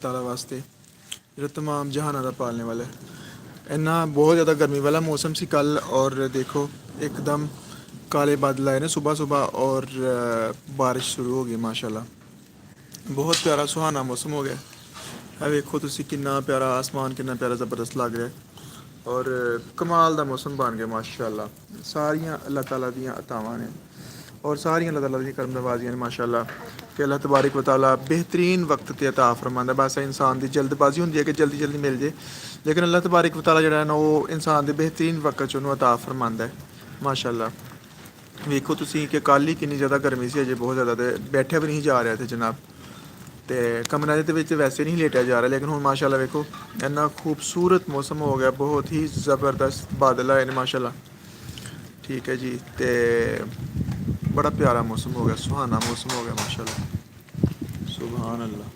ताला वास्ते जो तमाम जहाना का पालने वाला है। इन्ना बहुत ज़्यादा गर्मी वाला मौसम सी कल, और देखो एकदम काले बादल आए ना सुबह सुबह, और बारिश शुरू हो गई माशाल्लाह। बहुत प्यारा सुहाना मौसम हो गया है। वेखो तुसी कितना प्यारा आसमान, कितना प्यारा ज़बरदस्त लग रहा है, और कमाल दा मौसम बन गया माशाल्लाह। सारियां अल्लाह ताला दियां अतावां ने, और सारियां अल्लाह ताला दी करम नवाजियां ने माशाल्लाह, कि अल्लाह तबारक व तआला बेहतरीन वक्त ते अता फरमांदा। बस इंसान दी जल्दबाजी होंदी है कि जल्दी जल्दी मिल जे, लेकिन अल्लाह तबारक व तआला जेह्ड़ा है ना वो इंसान दे बेहतरीन वक्त च उन्नू अता फरमांदा है माशाल्लाह। वेखो तुसी कि कल ही किन्नी ज़्यादा गर्मी सी, अजे बहुत ज़्यादा, ते बैठा भी नहीं जा रहा थे जनाब, ते कमरे दे विच वैसे नहीं लेटा जा रहा, लेकिन हुण माशाल्लाह वेखो इन्ना खूबसूरत मौसम हो गया, बहुत ही ज़बरदस्त बादल आए ने माशाल्लाह। ठीक है जी, ते बड़ा प्यारा मौसम हो गया, सुहाना मौसम हो गया माशाल्लाह। सुभान अल्लाह।